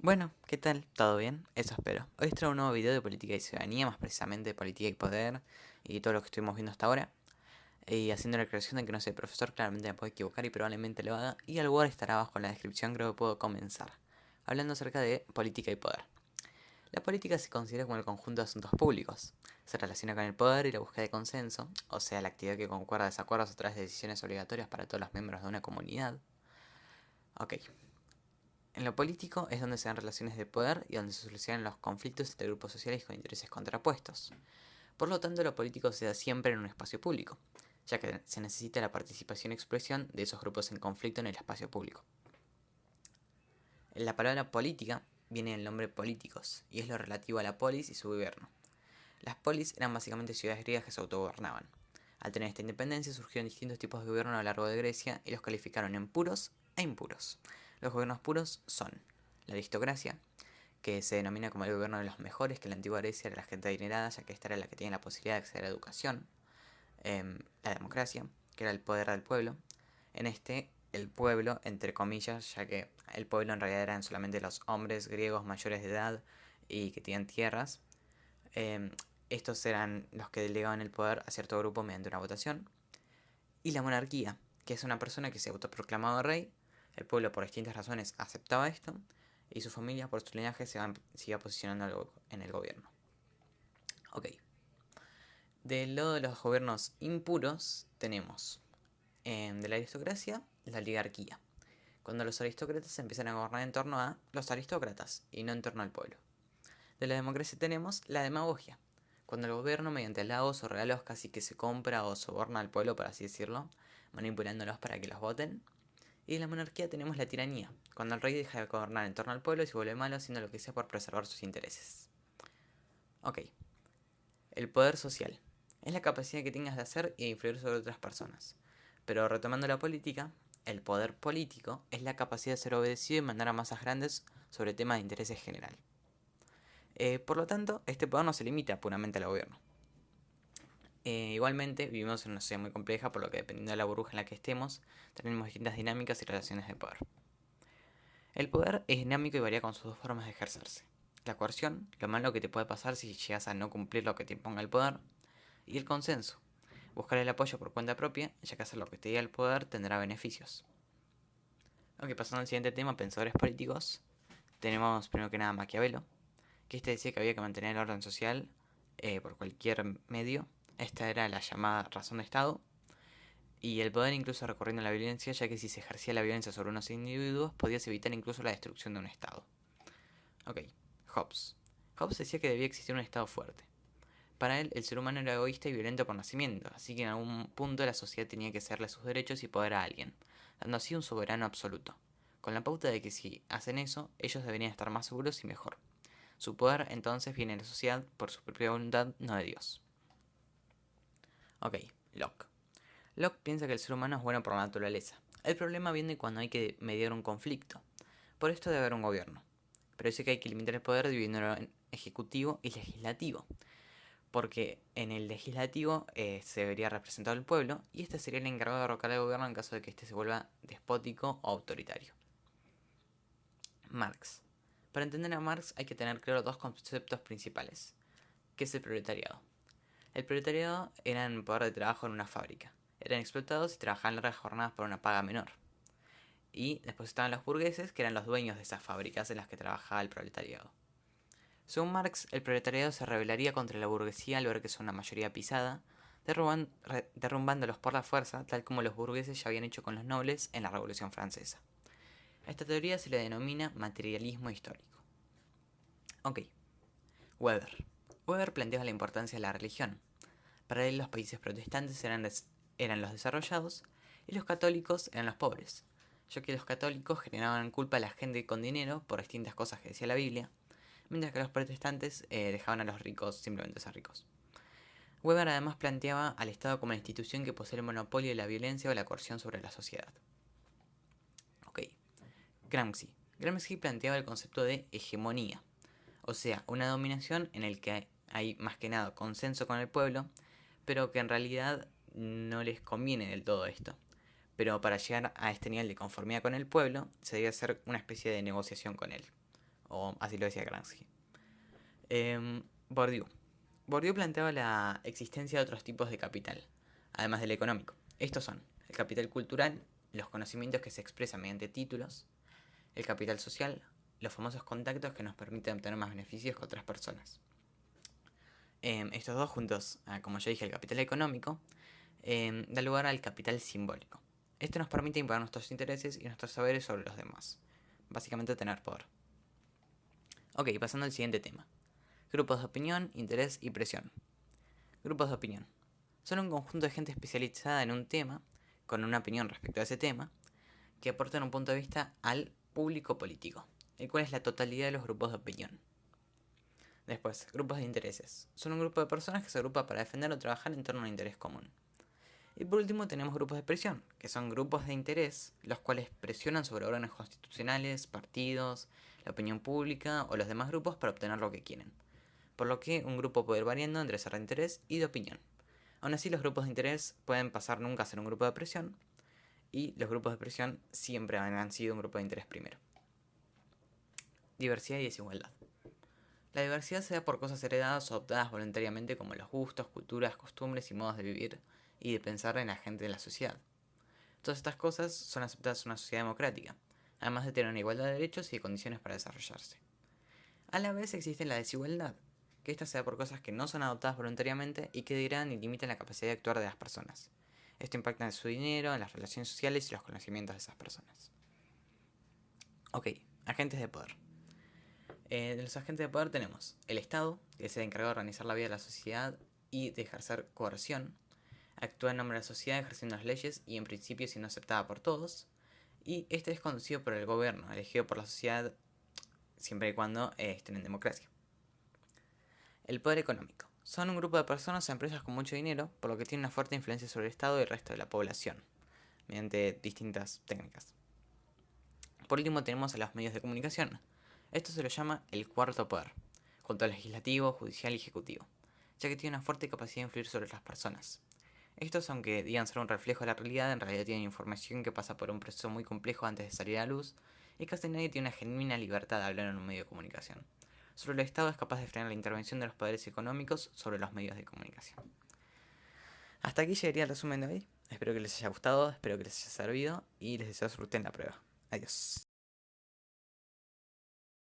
Bueno, ¿qué tal? ¿Todo bien? Eso espero. Hoy os traigo un nuevo video de política y ciudadanía, más precisamente de política y poder y todo lo que estuvimos viendo hasta ahora. Y haciendo la aclaración de que no soy profesor, claramente me puedo equivocar y probablemente lo haga. Y el lugar estará abajo en la descripción, creo que puedo comenzar. Hablando acerca de política y poder. La política se considera como el conjunto de asuntos públicos. Se relaciona con el poder y la búsqueda de consenso, o sea, la actividad que concuerda desacuerdos a través de decisiones obligatorias para todos los miembros de una comunidad. Ok, en lo político es donde se dan relaciones de poder y donde se solucionan los conflictos entre grupos sociales con intereses contrapuestos. Por lo tanto, lo político se da siempre en un espacio público, ya que se necesita la participación y expresión de esos grupos en conflicto en el espacio público. La palabra política viene del nombre políticos y es lo relativo a la polis y su gobierno. Las polis eran básicamente ciudades griegas que se autogobernaban. Al tener esta independencia surgieron distintos tipos de gobierno a lo largo de Grecia y los calificaron en puros e impuros. Los gobiernos puros son la aristocracia, que se denomina como el gobierno de los mejores, que en la antigua Grecia era la gente adinerada, ya que esta era la que tenía la posibilidad de acceder a la educación. La democracia, que era el poder del pueblo. En este, el pueblo, entre comillas, ya que el pueblo en realidad eran solamente los hombres griegos mayores de edad y que tenían tierras. Em, Estos eran los que delegaban el poder a cierto grupo mediante una votación. Y la monarquía, que es una persona que se autoproclamaba rey. El pueblo por distintas razones aceptaba esto y su familia por su linaje se iba posicionando en el gobierno. Ok. Del lado de los gobiernos impuros tenemos de la aristocracia la oligarquía. Cuando los aristócratas empiezan a gobernar en torno a los aristócratas y no en torno al pueblo. De la democracia tenemos la demagogia. Cuando el gobierno mediante halagos o regalos casi que se compra o soborna al pueblo, por así decirlo, manipulándolos para que los voten. Y de la monarquía tenemos la tiranía, cuando el rey deja de gobernar en torno al pueblo y se vuelve malo haciendo lo que sea por preservar sus intereses. Ok, el poder social. Es la capacidad que tengas de hacer y de influir sobre otras personas. Pero retomando la política, el poder político es la capacidad de ser obedecido y mandar a masas grandes sobre temas de interés general. Por lo tanto, este poder no se limita puramente al gobierno. Igualmente, vivimos en una sociedad muy compleja, por lo que dependiendo de la burbuja en la que estemos, tenemos distintas dinámicas y relaciones de poder. El poder es dinámico y varía con sus dos formas de ejercerse. La coerción, lo malo que te puede pasar si llegas a no cumplir lo que te imponga el poder, y el consenso, buscar el apoyo por cuenta propia, ya que hacer lo que te diga el poder tendrá beneficios. Ok, pasando al siguiente tema, pensadores políticos, tenemos primero que nada Maquiavelo, que este decía que había que mantener el orden social por cualquier medio. Esta era la llamada razón de Estado, y el poder incluso recorriendo la violencia, ya que si se ejercía la violencia sobre unos individuos, podías evitar incluso la destrucción de un Estado. Ok, Hobbes. Hobbes decía que debía existir un Estado fuerte. Para él, el ser humano era egoísta y violento por nacimiento, así que en algún punto la sociedad tenía que cederle sus derechos y poder a alguien, dando así un soberano absoluto, con la pauta de que si hacen eso, ellos deberían estar más seguros y mejor. Su poder entonces viene de la sociedad por su propia voluntad, no de Dios. Ok, Locke. Locke piensa que el ser humano es bueno por naturaleza. El problema viene cuando hay que mediar un conflicto. Por esto debe haber un gobierno. Pero dice que hay que limitar el poder dividiéndolo en ejecutivo y legislativo. Porque en el legislativo se debería representar al pueblo y este sería el encargado de derrocar al gobierno en caso de que este se vuelva despótico o autoritario. Marx. Para entender a Marx hay que tener claro dos conceptos principales. ¿Qué es el proletariado? El proletariado era en poder de trabajo en una fábrica. Eran explotados y trabajaban largas jornadas por una paga menor. Y después estaban los burgueses, que eran los dueños de esas fábricas en las que trabajaba el proletariado. Según Marx, el proletariado se rebelaría contra la burguesía al ver que son una mayoría pisada, derrumbándolos por la fuerza, tal como los burgueses ya habían hecho con los nobles en la Revolución Francesa. A esta teoría se le denomina materialismo histórico. Ok, Weber. Weber planteaba la importancia de la religión. Para él los países protestantes eran los desarrollados y los católicos eran los pobres, ya que los católicos generaban culpa a la gente con dinero por distintas cosas que decía la Biblia, mientras que los protestantes dejaban a los ricos simplemente ser ricos. Weber además planteaba al Estado como la institución que posee el monopolio de la violencia o la coerción sobre la sociedad. Ok, Gramsci. Gramsci planteaba el concepto de hegemonía, o sea, una dominación en el que hay más que nada consenso con el pueblo, pero que en realidad no les conviene del todo esto. Pero para llegar a este nivel de conformidad con el pueblo, se debe hacer una especie de negociación con él. o así lo decía Gramsci. Bourdieu. Bourdieu planteaba la existencia de otros tipos de capital, además del económico. Estos son el capital cultural, los conocimientos que se expresan mediante títulos, el capital social, los famosos contactos que nos permiten obtener más beneficios que otras personas. Estos dos juntos, como ya dije, el capital económico, da lugar al capital simbólico. Esto nos permite imponer nuestros intereses y nuestros saberes sobre los demás. Básicamente tener poder. Ok, pasando al siguiente tema. Grupos de opinión, interés y presión. Grupos de opinión. Son un conjunto de gente especializada en un tema, con una opinión respecto a ese tema, que aportan un punto de vista al público político, el cual es la totalidad de los grupos de opinión. Después, grupos de intereses. Son un grupo de personas que se agrupa para defender o trabajar en torno a un interés común. Y por último tenemos grupos de presión, que son grupos de interés, los cuales presionan sobre órganos constitucionales, partidos, la opinión pública o los demás grupos para obtener lo que quieren. Por lo que un grupo puede ir variando entre ser de interés y de opinión. Aún así, los grupos de interés pueden pasar nunca a ser un grupo de presión, y los grupos de presión siempre han sido un grupo de interés primero. Diversidad y desigualdad. La diversidad se da por cosas heredadas o adoptadas voluntariamente como los gustos, culturas, costumbres y modos de vivir y de pensar en la gente de la sociedad. Todas estas cosas son aceptadas en una sociedad democrática, además de tener una igualdad de derechos y de condiciones para desarrollarse. A la vez existe la desigualdad, que esta se da por cosas que no son adoptadas voluntariamente y que degradan y limitan la capacidad de actuar de las personas. Esto impacta en su dinero, en las relaciones sociales y los conocimientos de esas personas. Ok, agentes de poder. De los agentes de poder tenemos el Estado, que es el encargado de organizar la vida de la sociedad y de ejercer coerción. Actúa en nombre de la sociedad ejerciendo las leyes y en principio siendo aceptada por todos. Y este es conducido por el gobierno, elegido por la sociedad siempre y cuando estén en democracia. El poder económico. Son un grupo de personas o empresas con mucho dinero, por lo que tienen una fuerte influencia sobre el Estado y el resto de la población, mediante distintas técnicas. Por último tenemos a los medios de comunicación. Esto se lo llama el cuarto poder, junto al legislativo, judicial y ejecutivo, ya que tiene una fuerte capacidad de influir sobre las personas. Estos, aunque digan ser un reflejo de la realidad, en realidad tienen información que pasa por un proceso muy complejo antes de salir a la luz, y casi nadie tiene una genuina libertad de hablar en un medio de comunicación. Solo el Estado es capaz de frenar la intervención de los poderes económicos sobre los medios de comunicación. Hasta aquí llegaría el resumen de hoy. Espero que les haya gustado, espero que les haya servido y les deseo suerte en la prueba. Adiós.